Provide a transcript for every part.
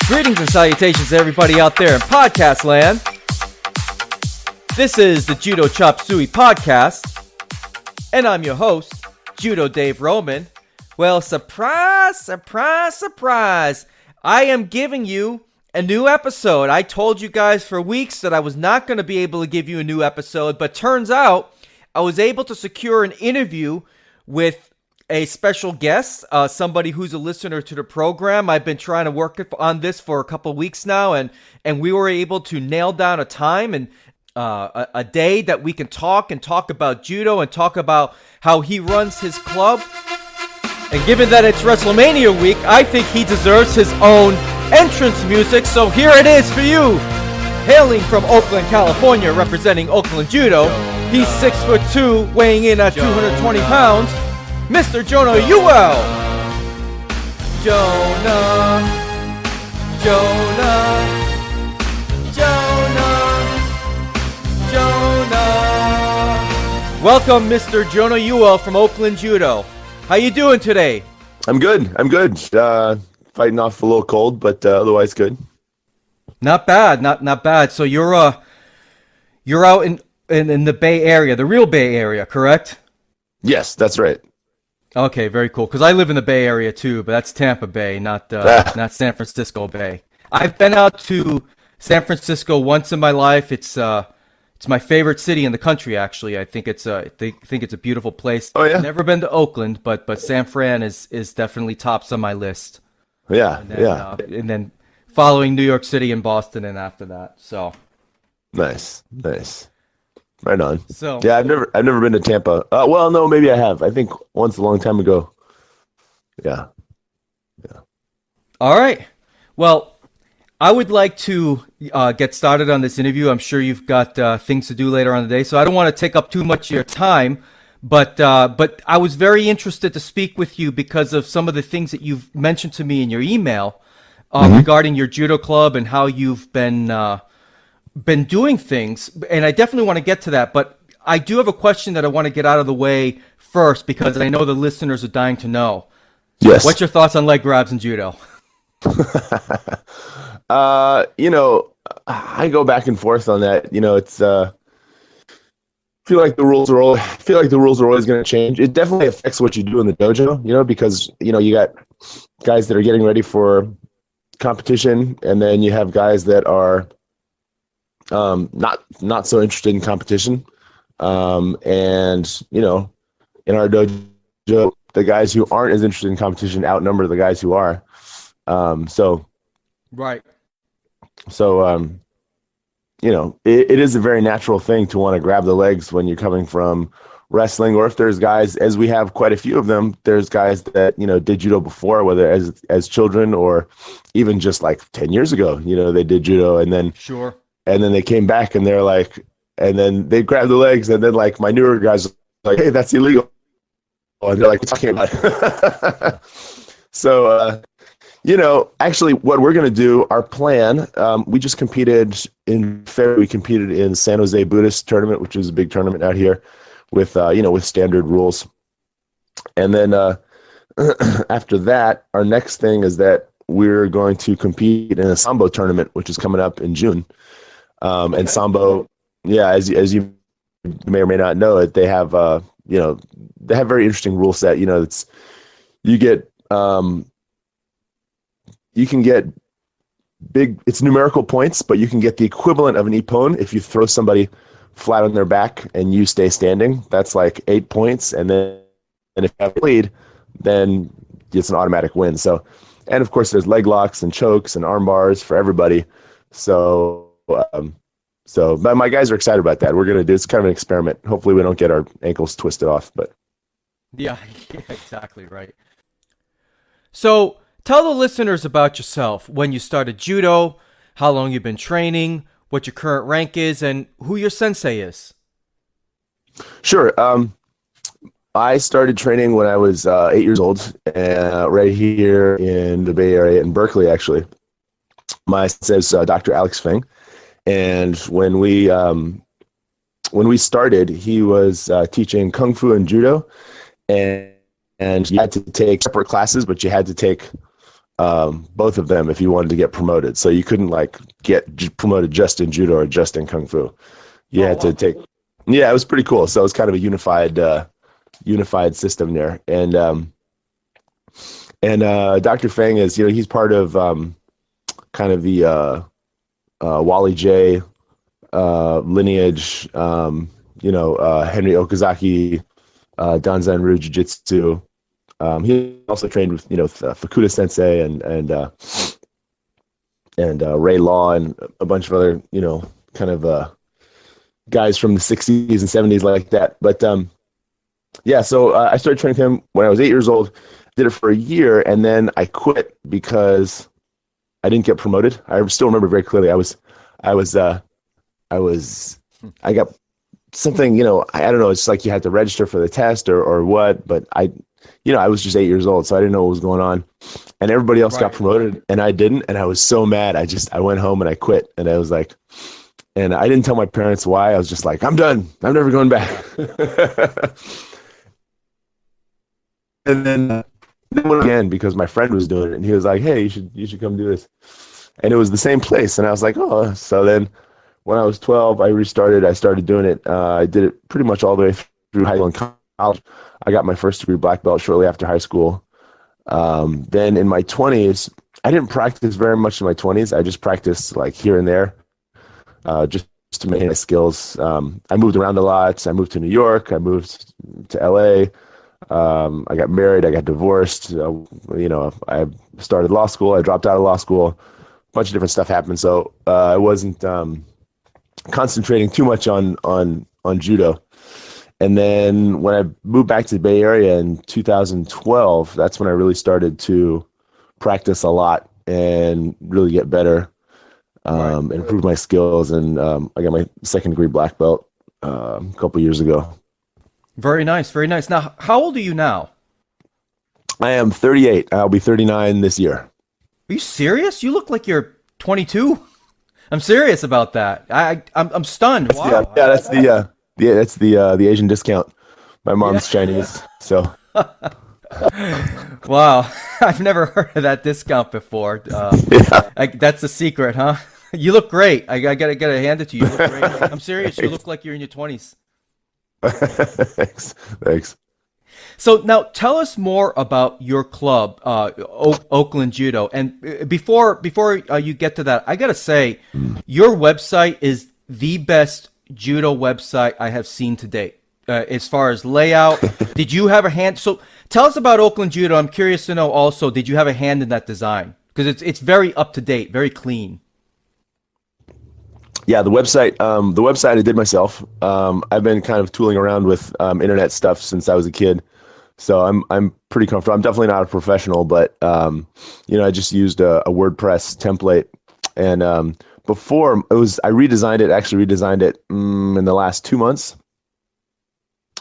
Greetings and salutations to everybody out there in podcast land. This is the Judo Chop Suey podcast, and I'm your host, Judo Dave Roman. Well, surprise, surprise, surprise. I am giving you a new episode. I told you guys for weeks that I was not going to be able to give you a new episode, but turns out I was able to secure an interview with a special guest, somebody who's a listener to the program. I've been trying to work on this for a couple of weeks now, and we were able to nail down a time and a day that we can talk about judo and talk about how he runs his club. And given that it's WrestleMania week, I think he deserves his own entrance music, so here it is for you. Hailing from Oakland, California, representing Oakland Judo, he's 6'2", weighing in at 220 pounds, Mr. Jonah Ewell. Jonah. Welcome, Mr. Jonah Ewell from Oakland Judo. How you doing today? I'm good. Fighting off a little cold, but otherwise good. Not bad. Not bad. So you're out in the Bay Area, the real Bay Area, correct? Yes, that's right. Okay, very cool. Because I live in the Bay Area too, but that's Tampa Bay, not San Francisco Bay. I've been out to San Francisco once in my life. It's my favorite city in the country, actually. I think it's a beautiful place. Oh yeah. Never been to Oakland, but San Fran is definitely tops on my list. Yeah, and then following New York City and Boston, and after that. So nice. Right on. So yeah, I've never been to Tampa. Well, no, maybe I have. I think once a long time ago. Yeah. All right. Well, I would like to get started on this interview. I'm sure you've got things to do later on in the day, so I don't want to take up too much of your time. But I was very interested to speak with you because of some of the things that you've mentioned to me in your email regarding your judo club and how you've been doing things. And I definitely want to get to that. But I do have a question that I want to get out of the way first because I know the listeners are dying to know. Yes. What's your thoughts on leg grabs in judo? I go back and forth on that. It's I feel like the rules are always going to change. It definitely affects what you do in the dojo, because you got guys that are getting ready for competition, and then you have guys that are not so interested in competition. And in our dojo, the guys who aren't as interested in competition outnumber the guys who are. Right. So it is a very natural thing to want to grab the legs when you're coming from wrestling, or if there's guys, as we have quite a few of them, there's guys that, did judo before, whether as children or even just like 10 years ago, they did judo and then sure. And then they came back and they're like, and then they grab the legs, and then like my newer guys are like, hey, that's illegal. And they're like, what are you talking about? So, actually what we're going to do, our plan, we just competed in February. We competed in San Jose Buddhist tournament, which is a big tournament out here with, with standard rules. And then after that, our next thing is that we're going to compete in a Sambo tournament, which is coming up in June. Okay. And Sambo, yeah, as you may or may not know it, they have, they have very interesting rule set. You can get big, it's numerical points, but you can get the equivalent of an ippon if you throw somebody flat on their back and you stay standing. That's like 8 points. And if you have a lead, then it's an automatic win. So, and of course there's leg locks and chokes and arm bars for everybody. But my guys are excited about that. We're going to do, it's kind of an experiment. Hopefully we don't get our ankles twisted off, but. Yeah, exactly right. So, tell the listeners about yourself, when you started judo, how long you've been training, what your current rank is, and who your sensei is. Sure. I started training when I was 8 years old, right here in the Bay Area, in Berkeley, actually. My sensei is Dr. Alex Feng, and when we started, he was teaching Kung Fu and Judo, and you had to take separate classes, but you had to take both of them if you wanted to get promoted. So you couldn't like get promoted just in judo or just in kung fu. You had to take. Yeah, it was pretty cool. So it was kind of a unified system there. And Dr. Feng is, he's part of kind of the Wally J lineage. Henry Okazaki, Danzan-ryu Jiu-Jitsu. He also trained with Fukuda Sensei and Ray Law and a bunch of other kind of guys from the 60s and 70s like that. But so I started training him when I was 8 years old. Did it for a year, and then I quit because I didn't get promoted. I still remember very clearly. I got something, I don't know. It's like you had to register for the test or what, but I was just 8 years old, so I didn't know what was going on. And everybody else got promoted, and I didn't. And I was so mad. I went home and I quit. And I was like, and I didn't tell my parents why. I was just like, I'm done. I'm never going back. And then went again because my friend was doing it, and he was like, hey, you should come do this. And it was the same place. And I was like, oh. So then when I was 12, I restarted. I started doing it. I did it pretty much all the way through high school and college. I got my first degree black belt shortly after high school. Then in my 20s, I didn't practice very much in my 20s. I just practiced like here and there, just to maintain my skills. I moved around a lot. I moved to New York. I moved to LA. I got married. I got divorced. I started law school. I dropped out of law school. A bunch of different stuff happened. So I wasn't concentrating too much on judo. And then when I moved back to the Bay Area in 2012, that's when I really started to practice a lot and really get better, improve my skills. And I got my second degree black belt a couple years ago. Very nice. Very nice. Now, how old are you now? I am 38. I'll be 39 this year. Are you serious? You look like you're 22. I'm serious about that. I'm stunned. Wow. That's the Asian discount. My mom's Chinese, so. Wow, I've never heard of that discount before. That's the secret, huh? You look great. I gotta hand it to you. You look great. I'm serious. You look like you're in your 20s. Thanks. So now tell us more about your club, Oakland Judo. And before you get to that, I gotta say, your website is the best judo website I have seen to date. As far as layout, did you have a hand? So tell us about Oakland Judo. I'm curious to know also, did you have a hand in that design? Because it's very up to date, very clean. Yeah, the website I did myself. I've been kind of tooling around with internet stuff since I was a kid, so I'm pretty comfortable. I'm definitely not a professional, but I just used a WordPress template, and before I redesigned it in the last 2 months.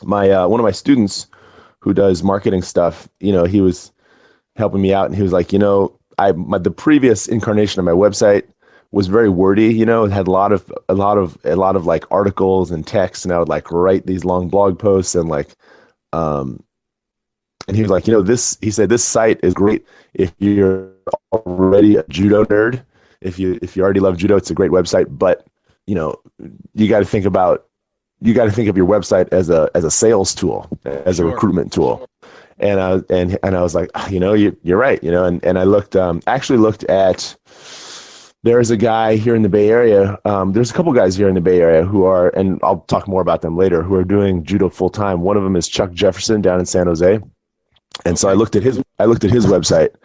My one of my students who does marketing stuff, he was helping me out, and he was like, the previous incarnation of my website was very wordy, it had a lot of like articles and text, and I would like write these long blog posts and like, and he was like, he said, this site is great if you're already a judo nerd. If you already love judo, it's a great website, but you got to think of your website as a sales tool, as a recruitment tool. And I was like, you're right, and I looked at, there's a guy here in the Bay Area. There's a couple guys here in the Bay Area who are, and I'll talk more about them later, who are doing judo full time. One of them is Chuck Jefferson down in San Jose. And so I looked at his website,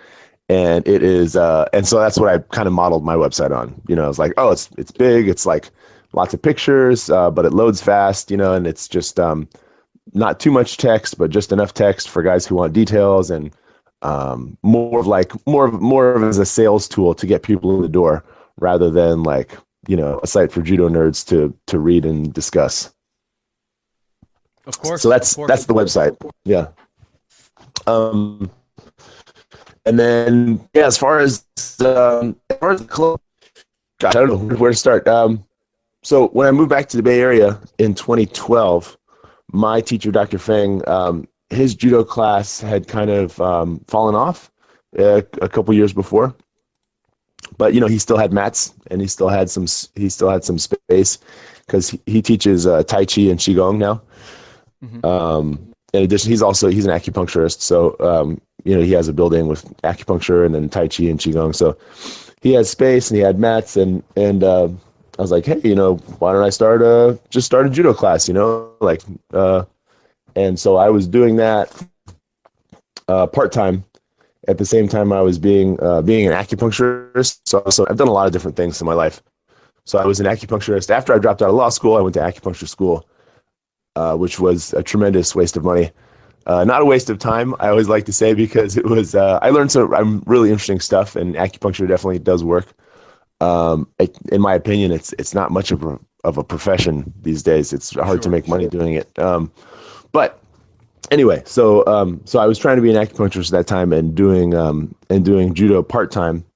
and it is, and so that's what I kind of modeled my website on. I was like, oh, it's big. It's like lots of pictures, but it loads fast, and it's just not too much text, but just enough text for guys who want details, and more of as a sales tool to get people in the door, rather than like a site for judo nerds to read and discuss. Of course. So that's the website. Yeah. And then as far as the club, gosh, I don't know where to start. So when I moved back to the Bay Area in 2012, my teacher, Dr. Feng, his judo class had kind of fallen off. a couple years before. But he still had mats, and he still had some space because he teaches Tai Chi and Qigong now. Mm-hmm. In addition, he's an acupuncturist, so he has a building with acupuncture and then Tai Chi and Qigong. So he had space and he had mats, and I was like, hey, why don't I start a judo class? And so I was doing that part time. At the same time, I was being an acupuncturist. So I've done a lot of different things in my life. So I was an acupuncturist. After I dropped out of law school, I went to acupuncture school, which was a tremendous waste of money. Not a waste of time, I always like to say, because it was I learned some really interesting stuff, and acupuncture definitely does work. In my opinion, it's not much of a profession these days. It's hard to make money doing it. But anyway, so I was trying to be an acupuncturist at that time and doing judo part time,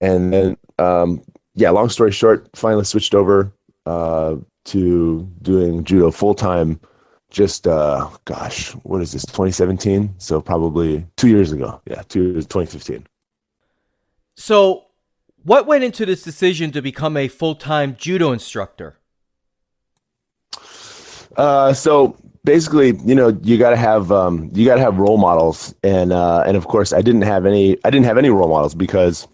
and then long story short, finally switched over to doing judo full time. Just what is this? 2017? So probably 2 years ago. Yeah, 2015. So, what went into this decision to become a full-time judo instructor? So basically, you gotta have role models, and of course, I didn't have any role models because,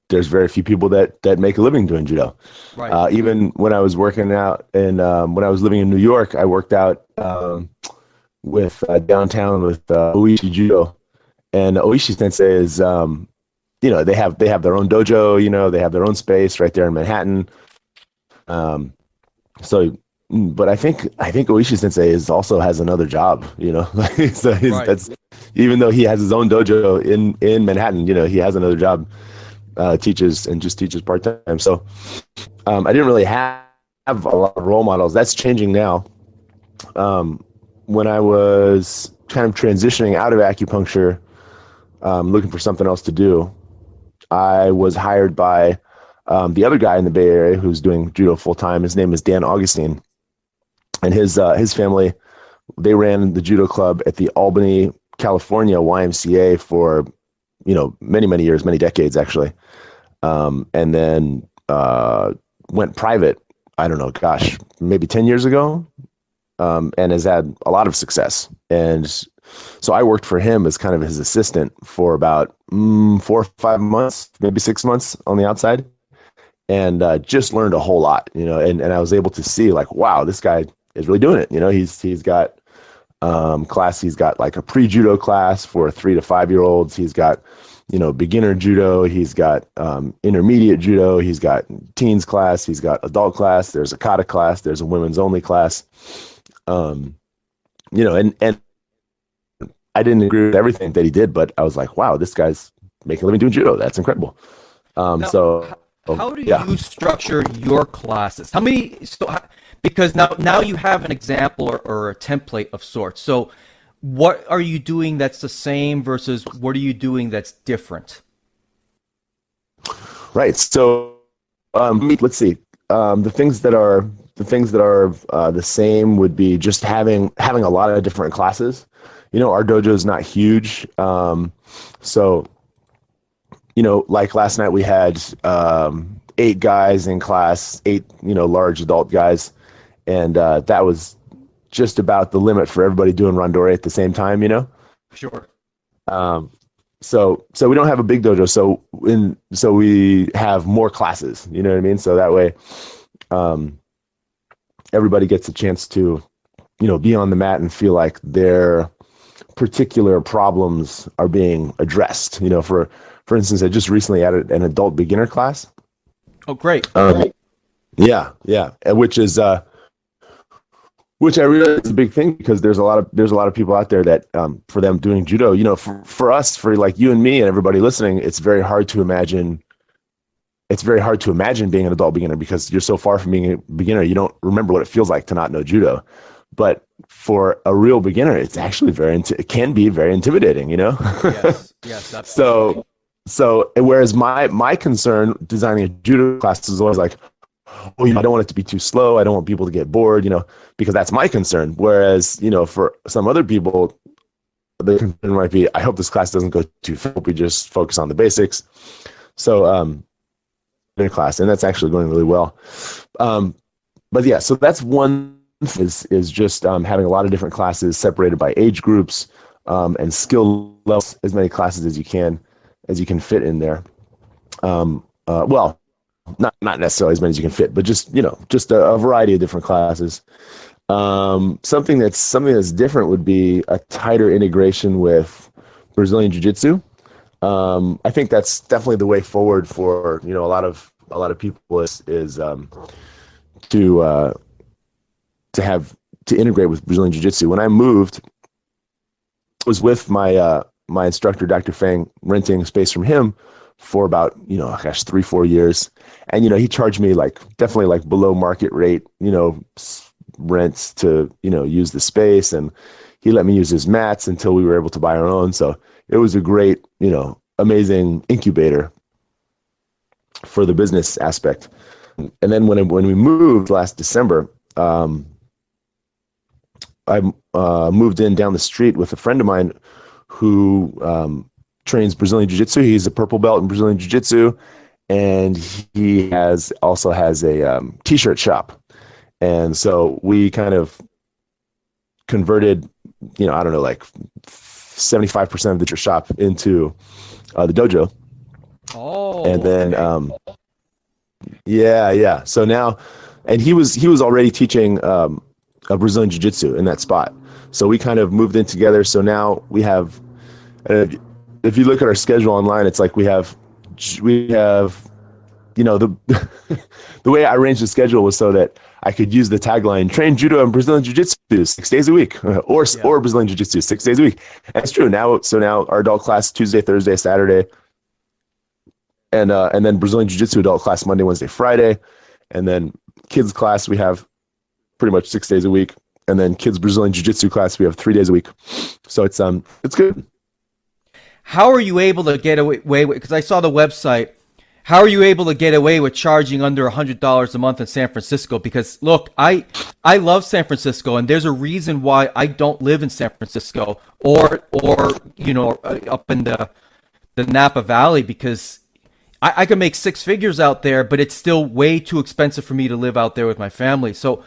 there's very few people that make a living doing judo. Right. Even when I was working out, and when I was living in New York, I worked out with downtown with Oishi Judo, and Oishi Sensei is, they have their own dojo. They have their own space right there in Manhattan. But I think Oishi Sensei also has another job, so right. That's, even though he has his own dojo in Manhattan, he has another job, teaches part time. So I didn't really have a lot of role models. That's changing now. When I was kind of transitioning out of acupuncture, looking for something else to do, I was hired by the other guy in the Bay Area who's doing judo full time. His name is Dan Augustine. And his family, they ran the judo club at the Albany, California YMCA for, many, many years, many decades actually. And then went private, I don't know, maybe 10 years ago, and has had a lot of success. And so I worked for him as kind of his assistant for about 4 or 5 months, maybe 6 months on the outside, and just learned a whole lot, and I was able to see, like, wow, this guy is really doing it. He's got class. He's got like a pre-judo class for 3 to 5 year olds. He's got, beginner judo. He's got intermediate judo. He's got teens class. He's got adult class. There's a kata class. There's a women's only class. And I didn't agree with everything that he did, but I was like, wow, this guy's making a living doing judo. That's incredible. How do you structure your classes? Because now you have an example or a template of sorts. So what are you doing that's the same versus what are you doing that's different? Right. So let's see. The things that are the same would be just having a lot of different classes. Our dojo is not huge. So like last night we had 8 guys in class, 8 large adult guys. And that was just about the limit for everybody doing randori at the same time, Sure. So we don't have a big dojo. So we have more classes, you know what I mean? So that way, everybody gets a chance to, be on the mat and feel like their particular problems are being addressed. For instance, I just recently added an adult beginner class. Oh, great. Yeah. Which I realize is a big thing because there's a lot of people out there that for them doing judo, for us, for like you and me and everybody listening, it's very hard to imagine being an adult beginner because you're so far from being a beginner, you don't remember what it feels like to not know judo. But for a real beginner, it's actually it can be very intimidating, Yes, absolutely. So whereas my concern designing a judo class is always like, I don't want it to be too slow. I don't want people to get bored, because that's my concern. Whereas, for some other people, the concern might be, I hope this class doesn't go too far. I hope we just focus on the basics. So in a class, and that's actually going really well. But yeah, so that's one is just having a lot of different classes separated by age groups and skill levels, as many classes as you can fit in there. Well, not necessarily as many as you can fit, but just a variety of different classes. Something that's different would be a tighter integration with Brazilian Jiu-Jitsu. I think that's definitely the way forward for a lot of people is to integrate with Brazilian Jiu-Jitsu. When I moved, I was with my instructor, Dr. Fang, renting space from him for about 3-4 years, and he charged me definitely below market rate rents to use the space, and he let me use his mats until we were able to buy our own. So it was a great amazing incubator for the business aspect. And then when we moved last December, I moved in down the street with a friend of mine who trains Brazilian Jiu-Jitsu. He's a purple belt in Brazilian Jiu-Jitsu, and he also has a t-shirt shop. And so we kind of converted, 75% of the shop into the dojo. Oh, and then yeah. So now, and he was already teaching a Brazilian Jiu-Jitsu in that spot. So we kind of moved in together. So now we have, if you look at our schedule online, it's like we have the the way I arranged the schedule was so that I could use the tagline "Train Judo and Brazilian Jiu-Jitsu 6 days a week," or Brazilian Jiu-Jitsu 6 days a week. And it's true now. So now our adult class Tuesday, Thursday, Saturday, and then Brazilian Jiu-Jitsu adult class Monday, Wednesday, Friday, and then kids class we have pretty much 6 days a week, and then kids Brazilian Jiu-Jitsu class we have 3 days a week. So it's good. How are you able to get away with? Because I saw the website. How are you able to get away with charging under $100 a month in San Francisco? Because look, I love San Francisco, and there's a reason why I don't live in San Francisco or up in the Napa Valley, because I can make six figures out there, but it's still way too expensive for me to live out there with my family. So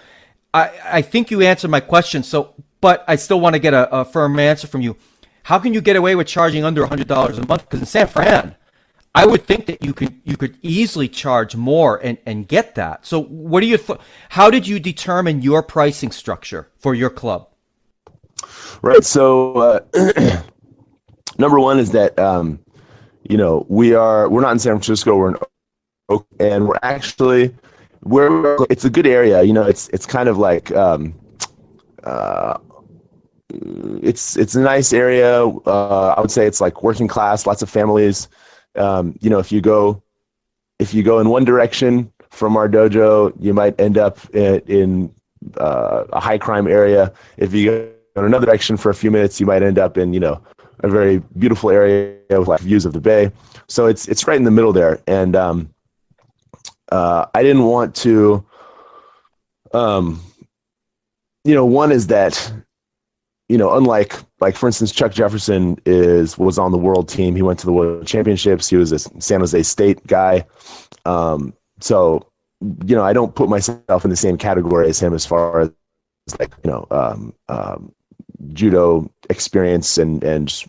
I think you answered my question. So, but I still want to get a firm answer from you. How can you get away with charging under $100 a month? Because in San Fran, I would think that you could easily charge more and get that. So what do you how did you determine your pricing structure for your club? Right. So number one is that we're not in San Francisco, we're in Oakland, and it's a good area. It's kind of like it's a nice area. I would say it's like working class, lots of families. If you go in one direction from our dojo, you might end up in a high crime area. If you go in another direction for a few minutes, you might end up in a very beautiful area with views of the bay. So it's right in the middle there. And I didn't want to. One is that unlike, for instance, Chuck Jefferson was on the world team. He went to the world championships. He was a San Jose State guy. So, I don't put myself in the same category as him as far as judo experience and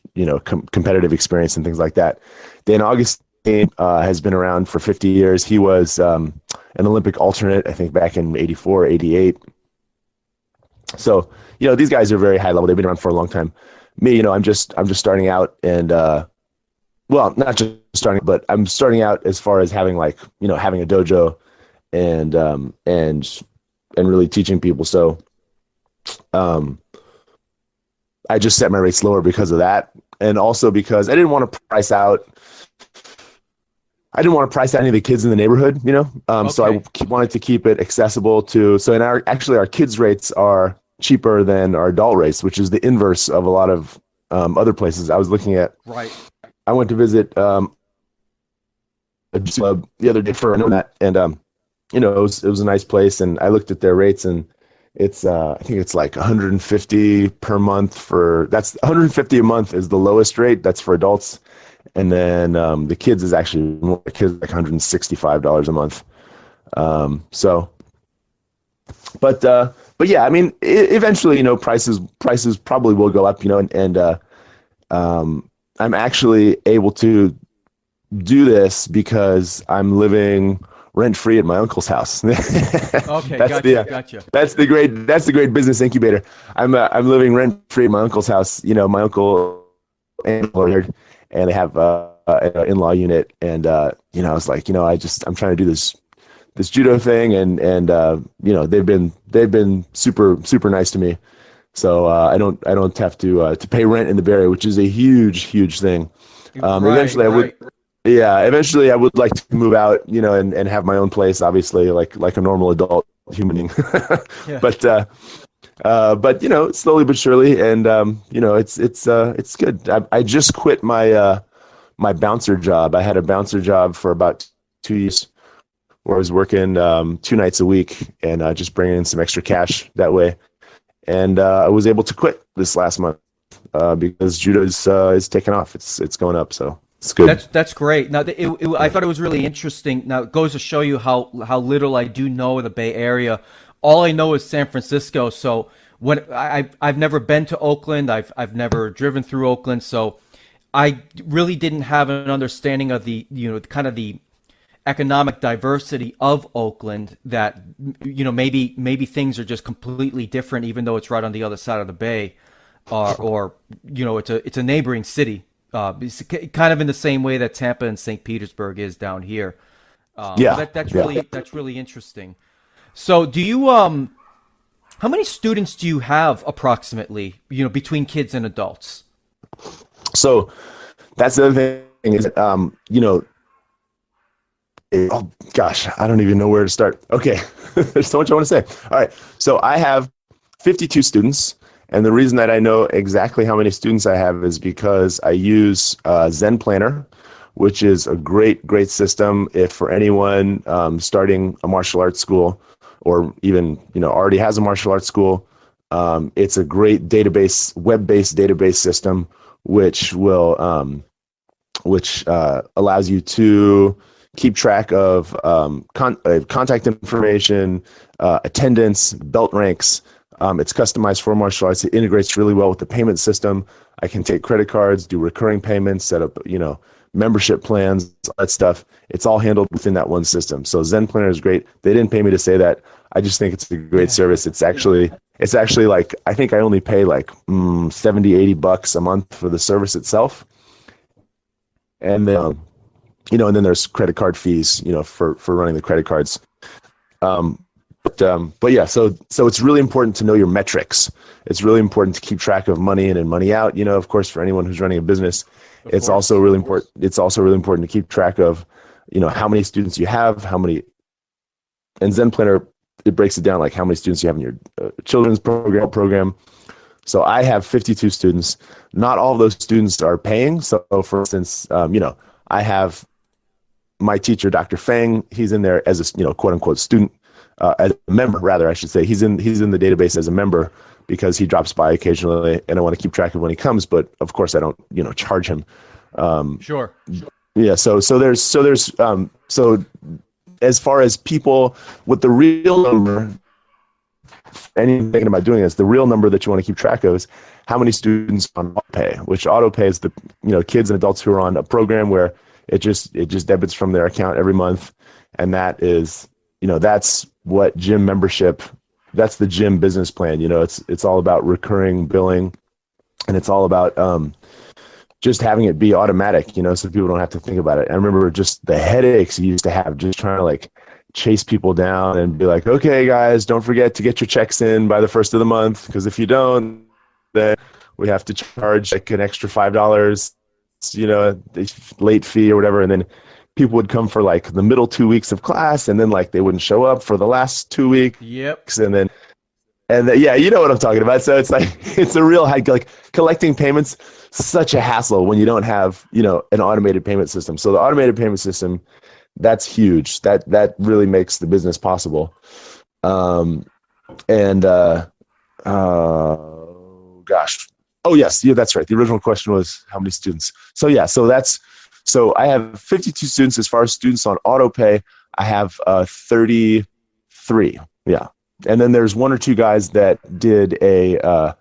competitive experience and things like that. Dan Augustine has been around for 50 years. He was an Olympic alternate, I think, back in 84, 88. So, these guys are very high level. They've been around for a long time. Me, I'm just starting out, and not just starting, but I'm starting out as far as having having a dojo and really teaching people. So, I just set my rates lower because of that, and also because I didn't want to price out any of the kids in the neighborhood, Okay. So I wanted to keep it accessible to. So our kids' rates are cheaper than our adult rates, which is the inverse of a lot of other places I was looking at. Right. I went to visit a club the other day for that, and it was a nice place, and I looked at their rates, and It's I think it's like 150 per month that's 150 a month is the lowest rate. That's for adults. And then the kids is actually more, the kids like $165 a month. So, but yeah, I mean, eventually, prices probably will go up, and I'm actually able to do this because I'm living rent free at my uncle's house. Okay, gotcha. That's the great business incubator. I'm living rent free at my uncle's house. My uncle and lawyer, and they have an in-law unit, and I was like, I'm trying to do this judo thing, and they've been super nice to me. So I don't have to pay rent in the Bay Area, which is a huge thing. Eventually I would like to move out, and have my own place, obviously, like a normal adult human being. Yeah. But slowly but surely, and it's good. I just quit my my bouncer job. I had a bouncer job for about 2 years, where I was working 2 nights a week and just bringing in some extra cash that way. And I was able to quit this last month because judo is taking off. It's going up, so it's good. That's great. Now, I thought it was really interesting. Now, it goes to show you how little I do know of the Bay Area. All I know is San Francisco. So when I've never been to Oakland, I've never driven through Oakland, so I really didn't have an understanding of the kind of the economic diversity of Oakland, that maybe things are just completely different, even though it's right on the other side of the bay, or it's a neighboring city. It's kind of in the same way that Tampa and St. Petersburg is down here. That's really interesting. So do you how many students do you have approximately, between kids and adults? So that's the other thing is, oh gosh, I don't even know where to start. Okay. There's so much I want to say. All right. So I have 52 students. And the reason that I know exactly how many students I have is because I use Zen Planner, which is a great system if for anyone starting a martial arts school, or even, already has a martial arts school. It's a great database, web-based database system, which will, allows you to keep track of contact information, attendance, belt ranks. It's customized for martial arts. It integrates really well with the payment system. I can take credit cards, do recurring payments, set up, membership plans, all that stuff. It's all handled within that one system. So Zen Planner is great. They didn't pay me to say that. I just think it's a great service. It's actually like, I think I only pay like $70-$80 a month for the service itself. And then, and then there's credit card fees, for running the credit cards. But yeah, so it's really important to know your metrics. It's really important to keep track of money in and money out. Of course, for anyone who's running a business, it's also really important. It's also really important to keep track of, how many students you have, and Zen Planner, it breaks it down like how many students you have in your children's program. So I have 52 students. Not all of those students are paying. So for instance, I have my teacher, Dr. Fang. He's in there as a quote unquote student, as a member, rather, I should say. He's in the database as a member because he drops by occasionally, and I want to keep track of when he comes. But of course, I don't charge him. Sure. Yeah. So as far as people, with the real number, anyone thinking about doing this, the real number that you want to keep track of is how many students on autopay, which autopay is the kids and adults who are on a program where it just debits from their account every month, and that is that's what gym membership. That's the gym business plan. It's all about recurring billing, and it's all about just having it be automatic. So people don't have to think about it. I remember just the headaches you used to have just trying to like chase people down and be like, okay, guys, don't forget to get your checks in by the first of the month, because if you don't, then we have to charge like an extra $5, late fee or whatever. And then people would come for like the middle 2 weeks of class, and then like they wouldn't show up for the last 2 weeks. Yep. And then, yeah, you know what I'm talking about. So it's like, it's a real hike, like collecting payments, such a hassle when you don't have, an automated payment system. So the automated payment system, that's huge. That really makes the business possible. And gosh, oh yes, yeah, that's right. The original question was how many students. So yeah, so I have 52 students. As far as students on auto pay, I have 33. Yeah, and then there's one or two guys that did a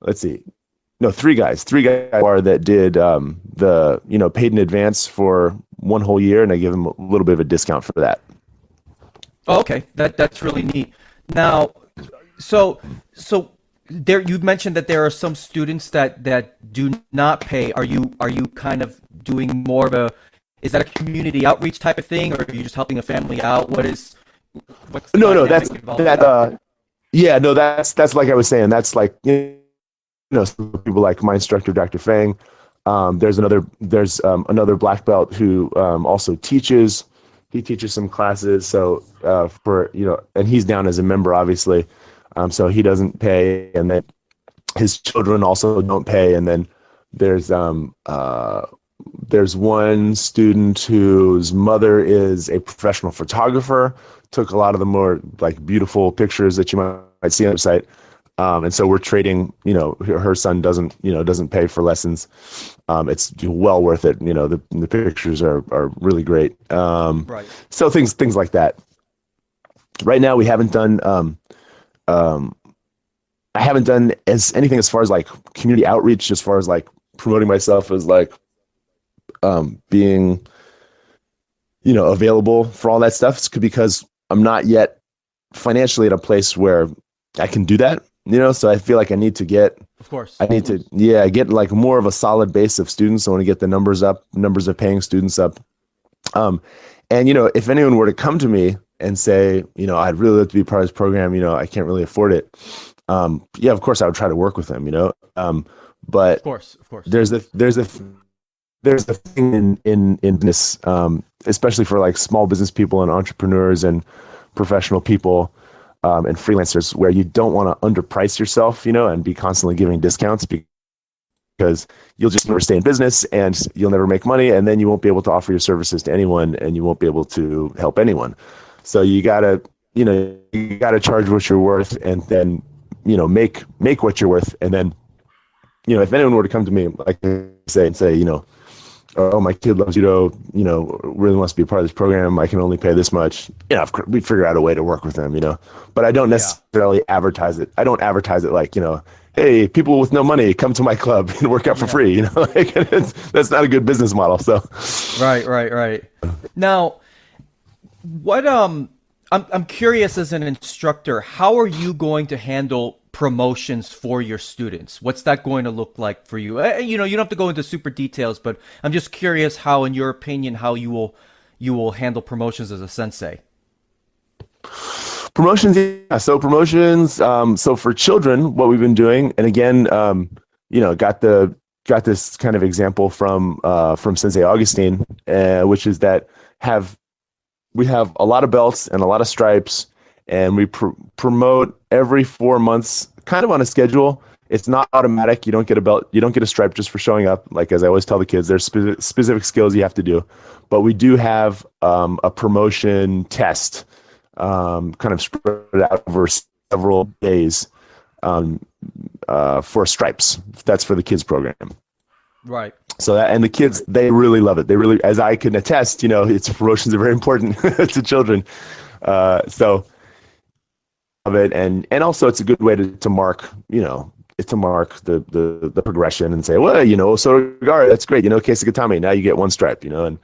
let's see, no, three guys are that did the paid in advance for one whole year, and I give them a little bit of a discount for that. Oh, okay, that's really neat. Now, so there you mentioned that there are some students that do not pay. Are you kind of doing more of a is that a community outreach type of thing, or are you just helping a family out? What's the No, that's dynamic involved in that. that? Yeah, no, that's like I was saying. That's like some people like my instructor, Dr. Fang. There's another black belt who also teaches. He teaches some classes. So and he's down as a member, obviously. So he doesn't pay, and then his children also don't pay. And then there's one student whose mother is a professional photographer, took a lot of the more like beautiful pictures that you might see on the site. And so we're trading, her son doesn't pay for lessons. It's well worth it. The pictures are really great. Right. So things like that. Right now we haven't done, I haven't done anything as far as like community outreach, as far as like promoting myself as like, being, available for all that stuff. It's because I'm not yet financially at a place where I can do that, so I feel like I need to Of course. get like more of a solid base of students. I want to get the numbers of paying students up. And if anyone were to come to me and say, I'd really like to be part of this program, I can't really afford it. Yeah, of course I would try to work with them, but Of course. there's a thing in this, especially for like small business people and entrepreneurs and professional people, and freelancers, where you don't want to underprice yourself, and be constantly giving discounts, because you'll just never stay in business and you'll never make money, and then you won't be able to offer your services to anyone, and you won't be able to help anyone. So you gotta charge what you're worth, and then make what you're worth. And then if anyone were to come to me, like I say, and say, oh, my kid loves judo, really wants to be a part of this program, I can only pay this much. Of course, we figure out a way to work with them, but I don't necessarily advertise it. I don't advertise it like, hey, people with no money, come to my club and work out for free. Like, that's not a good business model. So, Right. Now, what I'm curious, as an instructor, how are you going to handle promotions for your students? What's that going to look like for you? You don't have to go into super details, but I'm just curious how, in your opinion, how you will handle promotions as a sensei. Promotions, yeah. So promotions. So for children, what we've been doing, and again, got this kind of example from Sensei Augustine, which is that we have a lot of belts and a lot of stripes, and we promote every 4 months, kind of on a schedule. It's not automatic. You don't get a belt, you don't get a stripe just for showing up. Like, as I always tell the kids, there's specific skills you have to do, but we do have a promotion test, kind of spread out over several days, for stripes. That's for the kids program. Right. So and the kids, they really love it. They really, as I can attest, it's promotions are very important to children. So of it, and also it's a good way to mark, to mark the progression and say, well, so regard, that's great, case of Katami, now you get one stripe, and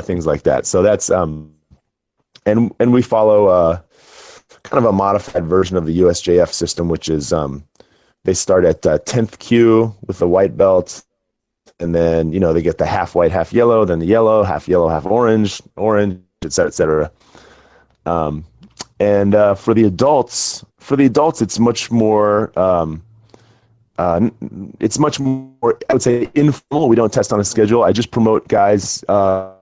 things like that. So that's and we follow kind of a modified version of the USJF system, which is they start at 10th Q with the white belt, and then they get the half white, half yellow, then the yellow, half orange, et cetera, et cetera. And for the adults, it's much more, I would say, informal. We don't test on a schedule. I just promote guys or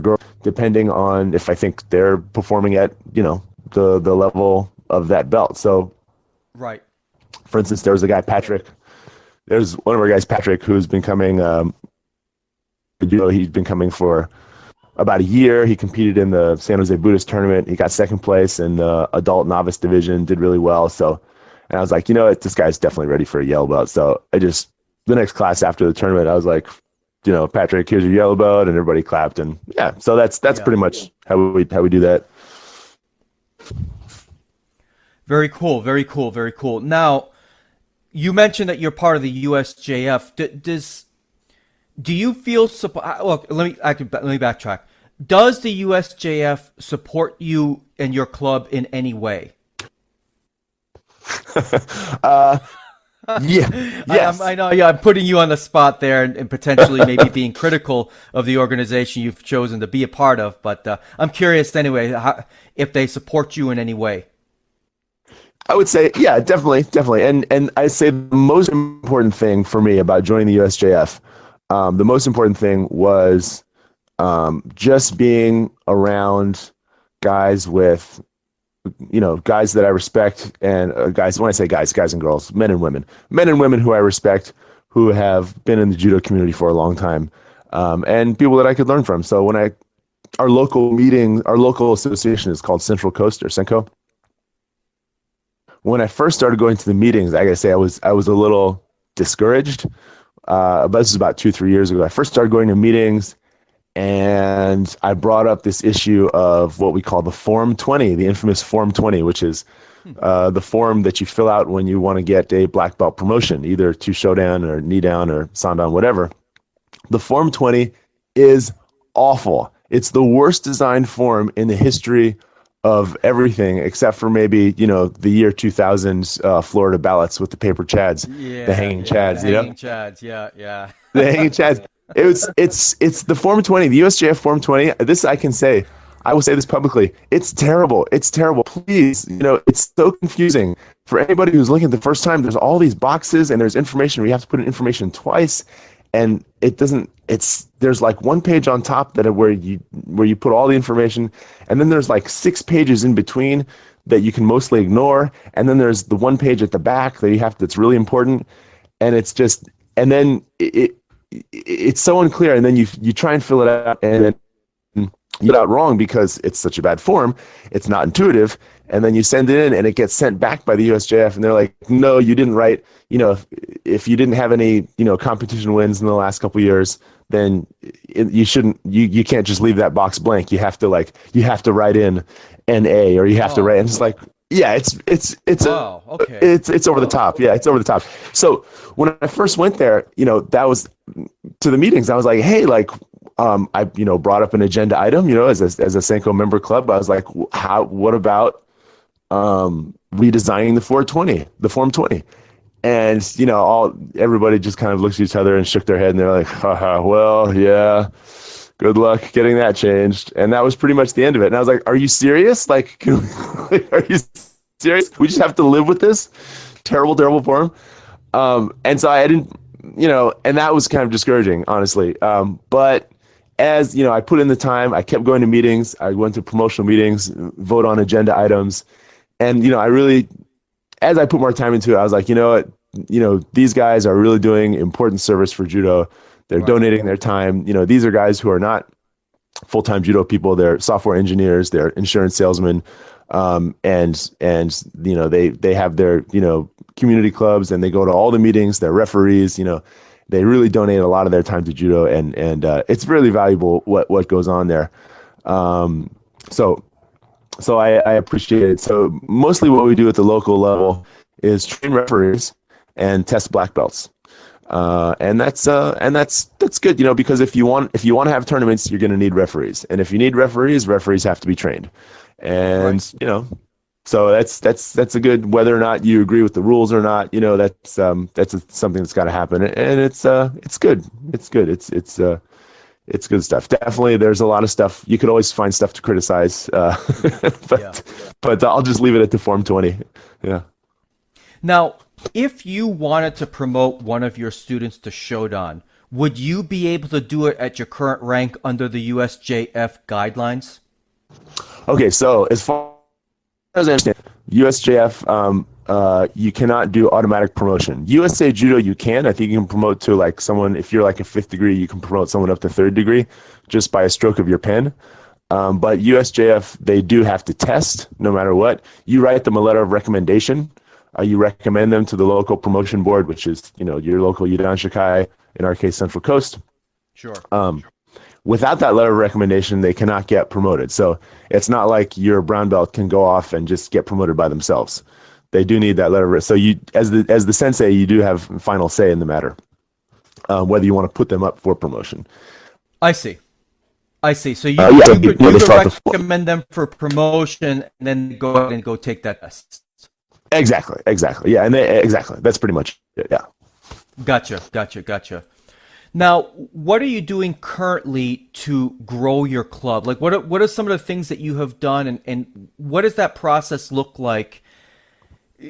girls depending on if I think they're performing at, the level of that belt. So, Right. For instance, there's a guy, Patrick. There's one of our guys, Patrick, who's been coming. He's been coming for about a year. He competed in the San Jose Buddhist tournament. He got second place in the adult novice division, did really well. So, and I was like, you know what, this guy's definitely ready for a yellow belt. So the next class after the tournament, I was like, you know, Patrick, here's your yellow belt, and everybody clapped. And yeah, so that's pretty much how we do that. Very cool. Very cool. Very cool. Now, you mentioned that you're part of the USJF. Do you feel look, let me backtrack. Does the USJF support you and your club in any way? Yeah. Yes. I know. Yeah, I'm putting you on the spot there, and potentially maybe being critical of the organization you've chosen to be a part of. But I'm curious anyway, if they support you in any way. I would say, yeah, definitely. And I say the most important thing for me about joining the USJF, the most important thing was just being around guys with, you know, guys that I respect, and guys, when I say guys and girls, men and women who I respect, who have been in the judo community for a long time, and people that I could learn from. So our local association is called Central Coast, or Senko. When I first started going to the meetings, I gotta say I was a little discouraged. But this is about 2-3 years ago. I first started going to meetings, and I brought up this issue of what we call the Form 20, the infamous Form 20, which is the form that you fill out when you want to get a black belt promotion, either to Shodan or knee down or Sandan, whatever. The Form 20 is awful. It's the worst designed form in the history of everything, except for maybe, you know, the year 2000's Florida ballots with the paper chads, the hanging chads, the you know? hanging chads, yeah. The hanging chads. It's the Form 20, the USJF Form 20. This I can say. I will say this publicly. It's terrible. It's terrible. Please, you know, it's so confusing. For anybody who's looking at the first time, there's all these boxes and there's information. We have to put in information twice. And there's like one page on top where you put all the information, and then there's like 6 pages in between that you can mostly ignore, and then there's the one page at the back that's really important, and then it's so unclear, and then you try and fill it out, and then you get out wrong because it's such a bad form, it's not intuitive, and then you send it in and it gets sent back by the USJF, and they're like, no, you didn't write, you know, if you didn't have any, you know, competition wins in the last couple of years, then you can't just leave that box blank. You have to write in NA, or you have to write, and it's like, yeah, it's okay. It's over the top. Yeah, it's over the top. So when I first went there, you know, that was to the meetings, I was like, hey, like, I, you know, brought up an agenda item, you know, as a Senko member club. I was like, what about redesigning the Form 20? And, you know, everybody just kind of looked at each other and shook their head, and they're like, haha, well, yeah, good luck getting that changed. And that was pretty much the end of it. And I was like, are you serious? Like, are you serious? We just have to live with this terrible, terrible form. And so I didn't, you know, and that was kind of discouraging, honestly. But as, you know, I put in the time, I kept going to meetings. I went to promotional meetings, vote on agenda items. And, you know, as I put more time into it, I was like, you know what, you know, these guys are really doing important service for judo. They're donating their time. You know, these are guys who are not full-time judo people. They're software engineers. They're insurance salesmen. And you know, they have their, you know, community clubs, and they go to all the meetings. They're referees. You know, they really donate a lot of their time to judo, and it's really valuable what goes on there. So I appreciate it. So mostly what we do at the local level is train referees and test black belts. And that's good, you know, because if you want to have tournaments, you're going to need referees. And if you need referees have to be trained. And, you know, so that's a good, whether or not you agree with the rules or not, you know, that's something that's got to happen. And it's good. It's good. It's good stuff. Definitely, there's a lot of stuff. You could always find stuff to criticize, but I'll just leave it at the Form 20. Yeah. Now, if you wanted to promote one of your students to Shodan, would you be able to do it at your current rank under the USJF guidelines? Okay, so as far as I understand, USJF, you cannot do automatic promotion. USA Judo, you can. I think you can promote to like someone, if you're like a 5th degree, you can promote someone up to 3rd degree just by a stroke of your pen. But USJF, they do have to test no matter what. You write them a letter of recommendation. You recommend them to the local promotion board, which is, your local Yudan Shikai, in our case, Central Coast. Sure. Without that letter of recommendation, they cannot get promoted. So it's not like your brown belt can go off and just get promoted by themselves. They do need that letter. So you, as the sensei, you do have final say in the matter, whether you want to put them up for promotion. I see. So you could recommend them for promotion, and then go ahead and go take that test. Exactly. Yeah, exactly. That's pretty much it. Yeah. Gotcha. Now, what are you doing currently to grow your club? Like, what are some of the things that you have done, and what does that process look like?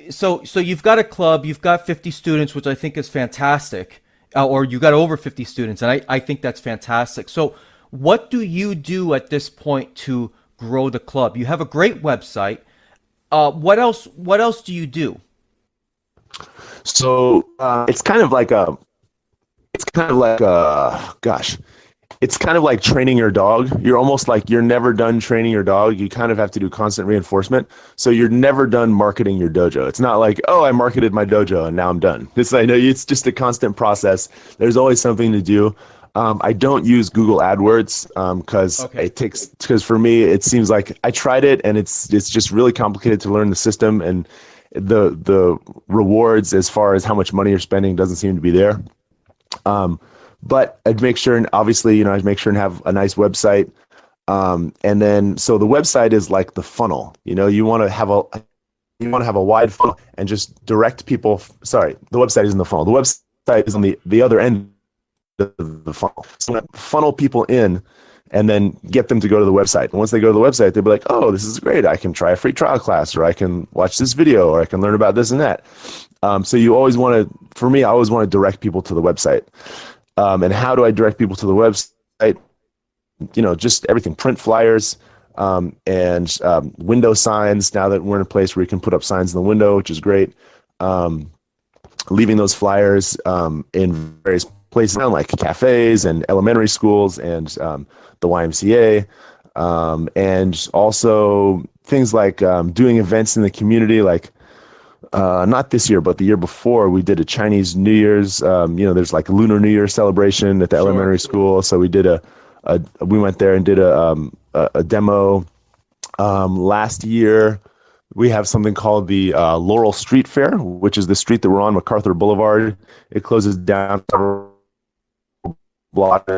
So you've got a club, you've got 50 students, which I think is fantastic, or you got over 50 students, and I think that's fantastic. So what do you do at this point to grow the club? You have a great website. What else do you do? So it's kind of like training your dog. You're almost like you're never done training your dog. You kind of have to do constant reinforcement. So you're never done marketing your dojo. It's not like, oh, I marketed my dojo and now I'm done. It's just a constant process. There's always something to do. I don't use Google AdWords because for me it seems like I tried it and it's just really complicated to learn the system, and the rewards as far as how much money you're spending doesn't seem to be there. But I'd make sure, and obviously, I'd make sure and have a nice website. And then, so the website is like the funnel. You want to have a wide funnel and just direct people. Sorry, the website isn't the funnel. The website is on the other end of the funnel. So funnel people in, and then get them to go to the website. And once they go to the website, they'll be like, oh, this is great. I can try a free trial class, or I can watch this video, or I can learn about this and that. So you always want to, for me, I always want to direct people to the website. And how do I direct people to the website? Just everything, print flyers, and window signs. Now that we're in a place where you can put up signs in the window, which is great. Leaving those flyers in various places around, like cafes and elementary schools and the YMCA, and also things like doing events in the community, like not this year, but the year before, we did a Chinese New Year's. There's like a Lunar New Year celebration at the elementary school, so we did we went there and did a demo. Last year, we have something called the Laurel Street Fair, which is the street that we're on, MacArthur Boulevard. It closes down block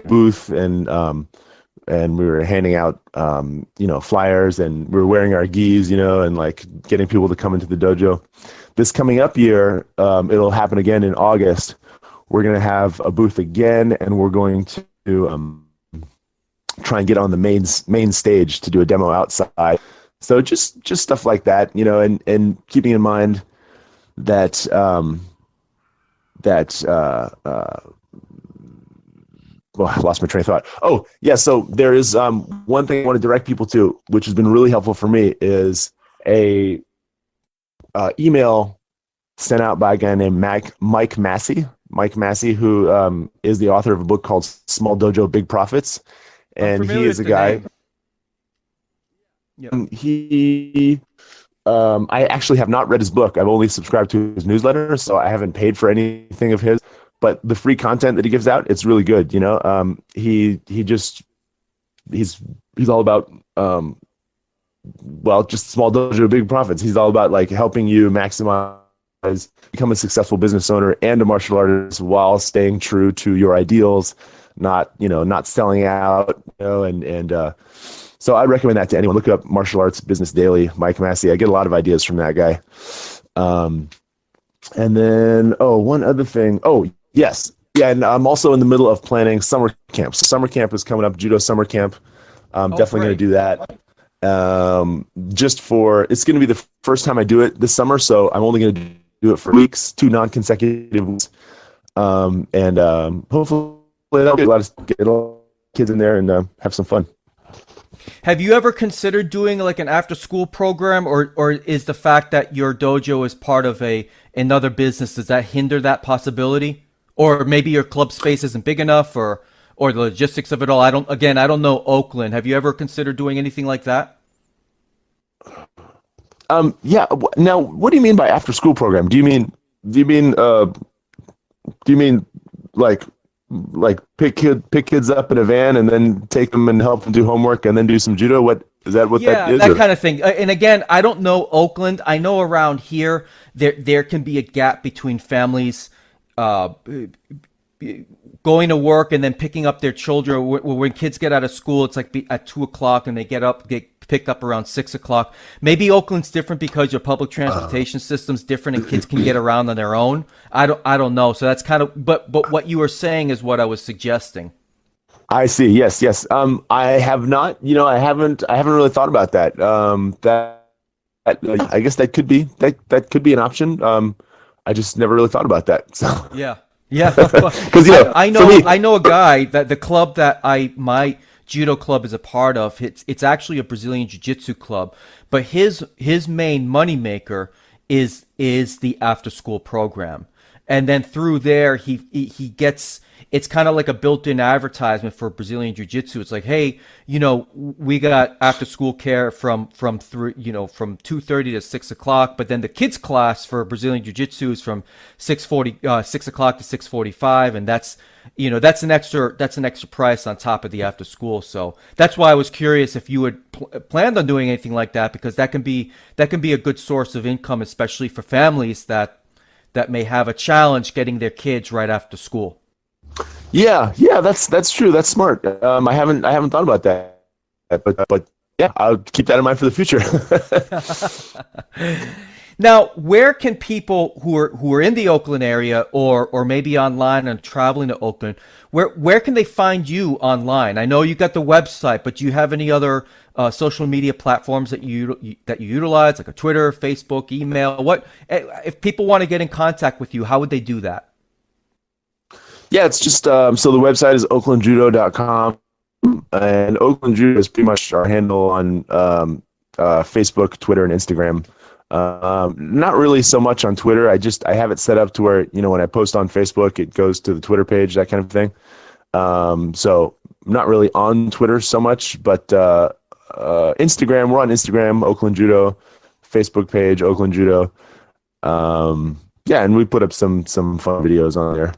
booth, and we were handing out flyers, and we were wearing our gis, and like getting people to come into the dojo. This coming up year, it'll happen again in August. We're going to have a booth again, and we're going to try and get on the main stage to do a demo outside. So just stuff like that, and keeping in mind that well, I lost my train of thought. Oh, yeah. So there is one thing I want to direct people to, which has been really helpful for me, is a email sent out by a guy named Mike Massey. Mike Massey, who is the author of a book called Small Dojo, Big Profits. And he is a guy. Yep. I actually have not read his book. I've only subscribed to his newsletter, so I haven't paid for anything of his. But the free content that he gives out, it's really good. He's all about just small dojo, big profits. He's all about like helping you maximize, become a successful business owner and a martial artist while staying true to your ideals, not selling out, so I recommend that to anyone. Look up Martial Arts Business Daily, Mike Massey. I get a lot of ideas from that guy. And then, one other thing. Oh, yes. Yeah, and I'm also in the middle of planning summer camp. So summer camp is coming up, Judo Summer Camp. I'm definitely going to do that. It's going to be the first time I do it this summer, so I'm only going to do it for weeks, 2 non-consecutive weeks. Hopefully that'll get a lot of kids in there and have some fun. Have you ever considered doing like an after school program, or is the fact that your dojo is part of another business, does that hinder that possibility? Or maybe your club space isn't big enough, or the logistics of it all. I don't know Oakland. Have you ever considered doing anything like that? Yeah. Now, what do you mean by after school program? Do you mean like pick kids up in a van and then take them and help them do homework and then do some judo? What is that? What that is? Yeah, that kind of thing. And again, I don't know Oakland. I know around here there can be a gap between families going to work and then picking up their children. When kids get out of school, it's like at 2 o'clock, and they get picked up around 6 o'clock. Maybe Oakland's different because your public transportation system's different, and kids can get around on their own. I don't know. So that's kind of, but what you were saying is what I was suggesting. I see. Yes. I have not. I haven't really thought about that. I guess that could be an option. I just never really thought about that. So yeah. Yeah, because I know a guy that the club that my judo club is a part of. It's actually a Brazilian jiu-jitsu club, but his main moneymaker is the after school program, and then through there he gets. It's kind of like a built-in advertisement for Brazilian Jiu-Jitsu. It's like, hey, we got after-school care from 2:30 to 6 o'clock, but then the kids' class for Brazilian Jiu-Jitsu is from 6 o'clock to 6:45, and that's an extra price on top of the after-school. So that's why I was curious if you had planned on doing anything like that, because that can be a good source of income, especially for families that may have a challenge getting their kids right after school. Yeah, that's true. That's smart. I haven't thought about that, but yeah, I'll keep that in mind for the future. Now, where can people who are in the Oakland area or maybe online and traveling to Oakland, where can they find you online? I know you got the website, but do you have any other social media platforms that you utilize, like a Twitter, Facebook, email? What if people want to get in contact with you? How would they do that? Yeah, it's just so the website is oaklandjudo.com, and Oakland Judo is pretty much our handle on Facebook, Twitter, and Instagram. Not really so much on Twitter. I have it set up to where when I post on Facebook, it goes to the Twitter page, that kind of thing. So not really on Twitter so much, but Instagram. We're on Instagram, Oakland Judo, Facebook page, Oakland Judo. Yeah, and we put up some fun videos on there.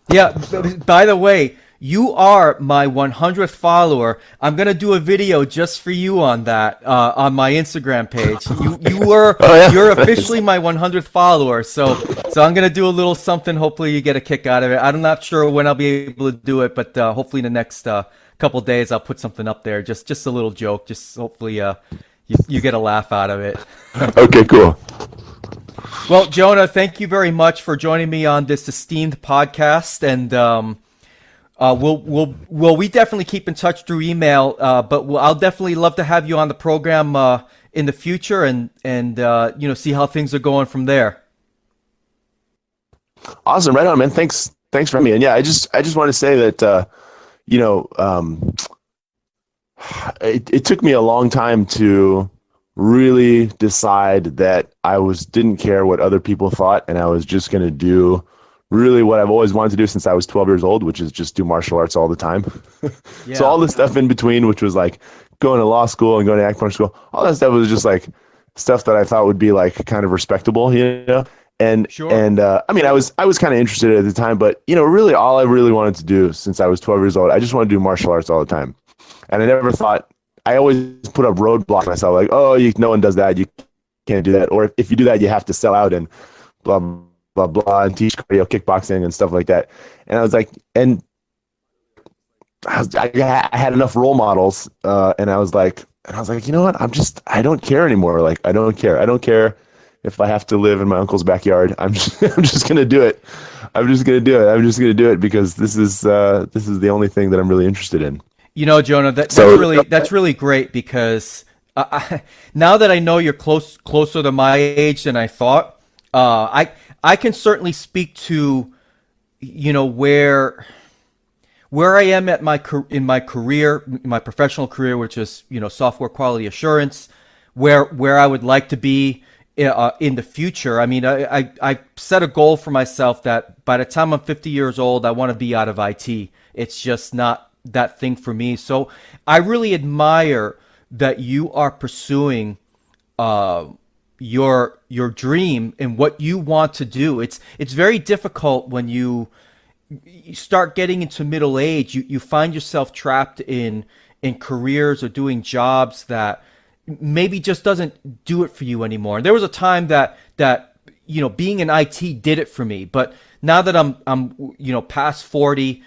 Yeah, by the way, you are my 100th follower. I'm going to do a video just for you on that, on my Instagram page. You're officially my 100th follower. So I'm going to do a little something. Hopefully you get a kick out of it. I'm not sure when I'll be able to do it, but hopefully in the next couple of days I'll put something up there. Just a little joke. Just hopefully you get a laugh out of it. Okay, cool. Well, Jonah, thank you very much for joining me on this esteemed podcast, and we definitely keep in touch through email. But I'll definitely love to have you on the program in the future, and see how things are going from there. Awesome, right on, man. Thanks for having me. And yeah, I just want to say that it took me a long time to really decide that I didn't care what other people thought, and I was just going to do really what I've always wanted to do since I was 12 years old, which is just do martial arts all the time. Yeah. So all the stuff in between, which was like going to law school and going to act school, all that stuff was just like stuff that I thought would be like kind of respectable, And sure. And I mean, I was kind of interested at the time, but really all I really wanted to do since I was 12 years old, I just wanted to do martial arts all the time, and I never thought. I always put up roadblocks myself, like, no one does that, you can't do that, or if you do that, you have to sell out and blah blah blah, and teach cardio, kickboxing, and stuff like that. And I was like, I had enough role models, and I was like, you know what? I don't care anymore. Like, I don't care if I have to live in my uncle's backyard. I'm just gonna do it. I'm just gonna do it because this is the only thing that I'm really interested in. Jonah, that's really great, because now that I know you're closer to my age than I thought, I can certainly speak to where where I am at in my career, in my professional career, which is, software quality assurance, where I would like to be in the future. I mean, I set a goal for myself that by the time I'm 50 years old, I want to be out of IT. It's just not that thing for me. So I really admire that you are pursuing your dream and what you want to do. It's very difficult when you start getting into middle age. You find yourself trapped in careers or doing jobs that maybe just doesn't do it for you anymore. There was a time that being in IT did it for me, but now that I'm past 40,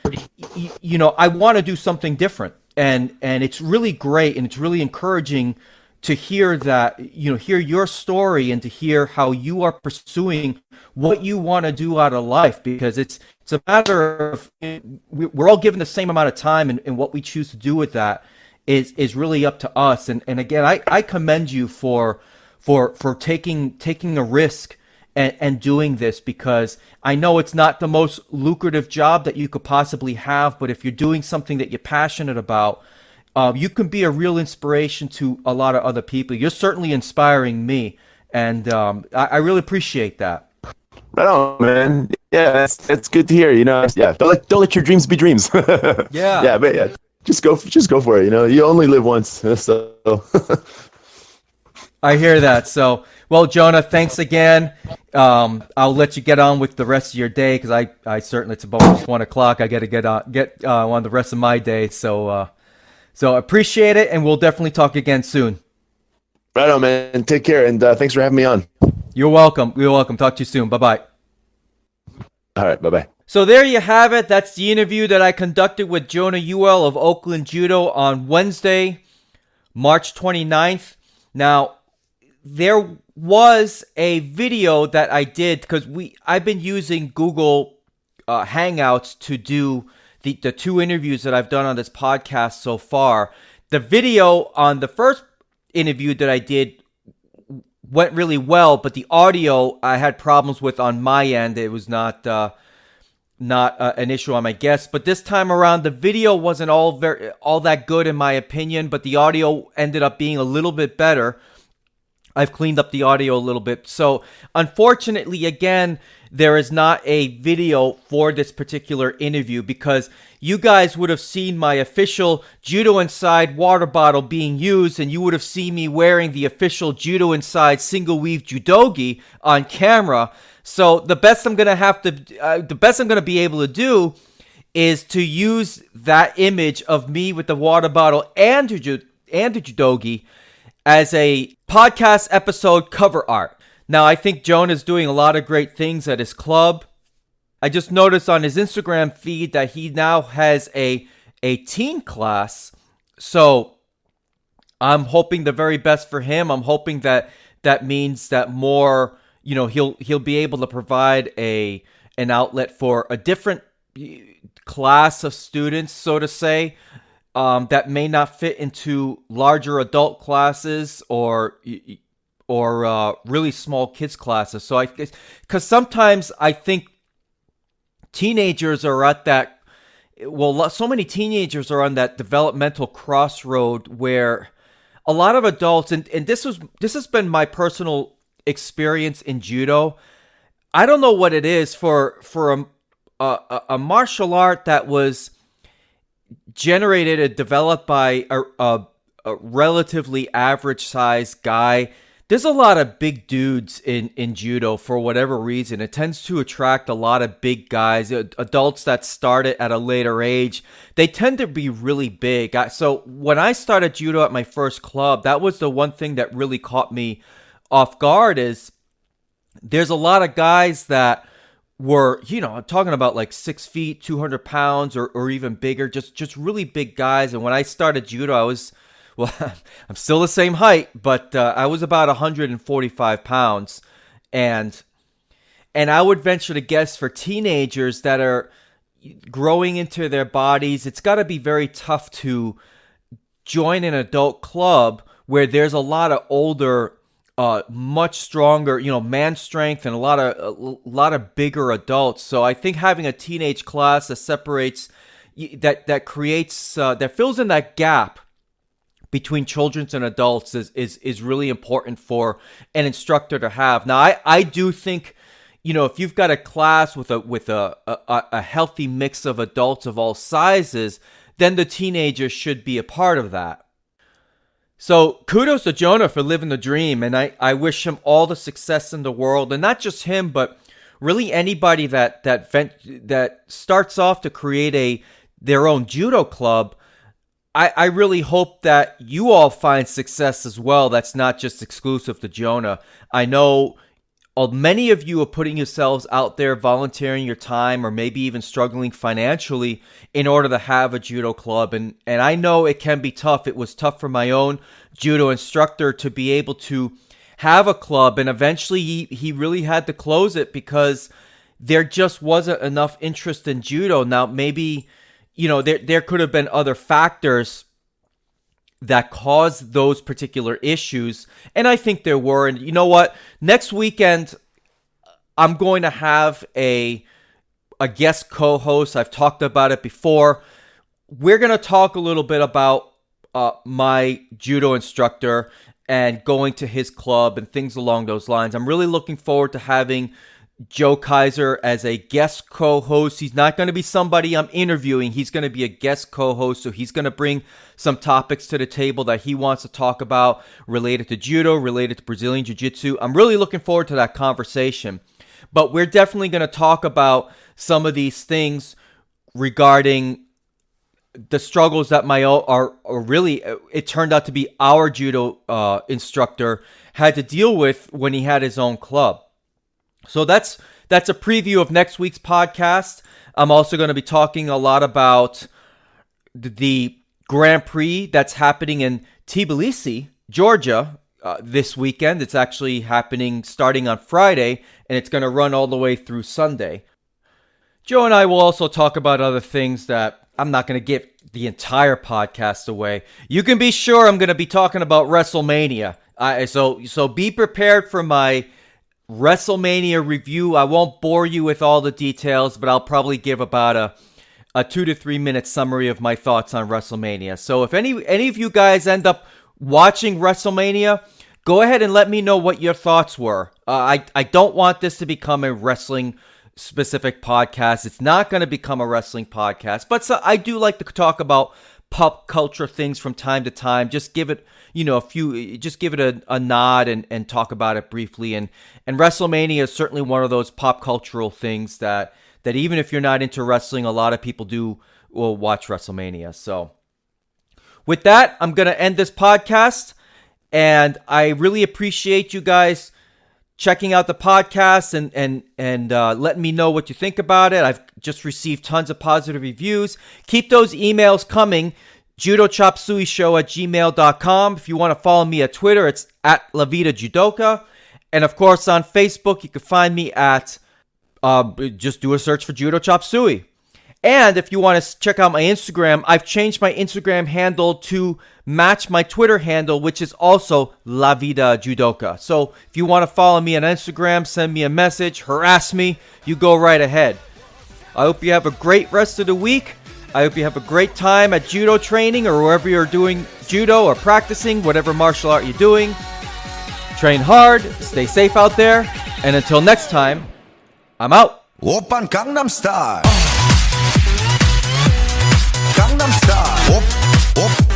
I want to do something different, and it's really great, and it's really encouraging to hear that, hear your story and to hear how you are pursuing what you want to do out of life, because it's a matter of, we're all given the same amount of time, and what we choose to do with that is really up to us. And again, I commend you for taking a risk and doing this, because I know it's not the most lucrative job that you could possibly have, but if you're doing something that you're passionate about, you can be a real inspiration to a lot of other people. You're certainly inspiring me, and I really appreciate that. Right on, man. Yeah, that's good to hear. Yeah, don't let your dreams be dreams. Yeah. But yeah, just go for it. You only live once, so. I hear that. So, well, Jonah, thanks again. I'll let you get on with the rest of your day, because I certainly, it's about 1:00. I got to get on the rest of my day. So appreciate it, and we'll definitely talk again soon. Right on, man. Take care, and thanks for having me on. You're welcome. Talk to you soon. Bye-bye. All right, bye-bye. So there you have it. That's the interview that I conducted with Jonah Ewell of Oakland Judo on Wednesday, March 29th. Now, there was a video that I did, because I've been using Google Hangouts to do the two interviews that I've done on this podcast so far. The video on the first interview that I did went really well, but the audio I had problems with on my end. It was not an issue on my guest, but this time around the video wasn't all that good in my opinion, but the audio ended up being a little bit better. I've cleaned up the audio a little bit. So unfortunately, again, there is not a video for this particular interview, because you guys would have seen my official Judo Inside water bottle being used, and you would have seen me wearing the official Judo Inside single weave judogi on camera. So the best I'm gonna be able to do is to use that image of me with the water bottle and the judogi as a podcast episode cover art. Now, I think Jonah is doing a lot of great things at his club. I just noticed on his Instagram feed that he now has a teen class. So I'm hoping the very best for him. I'm hoping that means that more, he'll be able to provide an outlet for a different class of students, so to say, that may not fit into larger adult classes or really small kids classes. So because sometimes I think teenagers are at that, so many teenagers are on that developmental crossroad where a lot of adults, and this has been my personal experience in judo. I don't know what it is for a martial art that was generated and developed by a relatively average sized guy. There's a lot of big dudes in judo for whatever reason. It tends to attract a lot of big guys, adults that started at a later age. They tend to be really big. So when I started judo at my first club, that was the one thing that really caught me off guard, is there's a lot of guys that were, I'm talking about like 6 feet, 200 pounds or even bigger, just really big guys. And when I started judo, I was, I'm still the same height, but I was about 145 pounds. And I would venture to guess for teenagers that are growing into their bodies, it's got to be very tough to join an adult club where there's a lot of older, much stronger, man strength, and a lot of bigger adults. So I think having a teenage class that separates, that creates that fills in that gap between children and adults is really important for an instructor to have. Now, I do think, if you've got a class with a healthy mix of adults of all sizes, then the teenagers should be a part of that. So kudos to Jonah for living the dream, and I wish him all the success in the world, and not just him, but really anybody that starts off to create their own judo club. I really hope that you all find success as well. That's not just exclusive to Jonah. I know many of you are putting yourselves out there, volunteering your time, or maybe even struggling financially in order to have a judo club. And I know it can be tough. It was tough for my own judo instructor to be able to have a club. And eventually he really had to close it because there just wasn't enough interest in judo. Now, maybe, there could have been other factors that caused those particular issues, and I think there were. And you know what? Next weekend, I'm going to have a guest co-host. I've talked about it before. We're going to talk a little bit about my judo instructor and going to his club and things along those lines. I'm really looking forward to having Joe Kaiser as a guest co-host. He's not going to be somebody I'm interviewing. He's going to be a guest co-host, so he's going to bring some topics to the table that he wants to talk about related to judo, related to Brazilian Jiu-Jitsu. I'm really looking forward to that conversation. But we're definitely going to talk about some of these things regarding the struggles that it turned out to be our judo instructor had to deal with when he had his own club. So that's a preview of next week's podcast. I'm also going to be talking a lot about the Grand Prix that's happening in Tbilisi, Georgia, this weekend. It's actually happening starting on Friday, and it's going to run all the way through Sunday. Joe and I will also talk about other things that I'm not going to give the entire podcast away. You can be sure I'm going to be talking about WrestleMania. So be prepared for my WrestleMania review. I won't bore you with all the details, but I'll probably give about a 2 to 3 minute summary of my thoughts on WrestleMania. So if any of you guys end up watching WrestleMania, go ahead and let me know what your thoughts were. I don't want this to become a wrestling specific podcast. It's not going to become a wrestling podcast, but I do like to talk about pop culture things from time to time. Just give it, just give it a nod and talk about it briefly. And WrestleMania is certainly one of those pop cultural things that even if you're not into wrestling, a lot of people will watch WrestleMania. So with that, I'm going to end this podcast, and I really appreciate you guys checking out the podcast and letting me know what you think about it. I've just received tons of positive reviews. Keep those emails coming. judochopsueyshow@gmail.com. If you want to follow me at Twitter, it's at La Vida Judoka. And of course on Facebook, you can find me at, just do a search for Judo Chop Suey. And if you want to check out my Instagram, I've changed my Instagram handle to match my Twitter handle, which is also La Vida Judoka. So if you want to follow me on Instagram, send me a message, harass me, you go right ahead. I hope you have a great rest of the week. I hope you have a great time at judo training or wherever you're doing judo or practicing, whatever martial art you're doing. Train hard, stay safe out there, and until next time, I'm out. Oppan Gangnam Style. Gangnam Style. Op, op.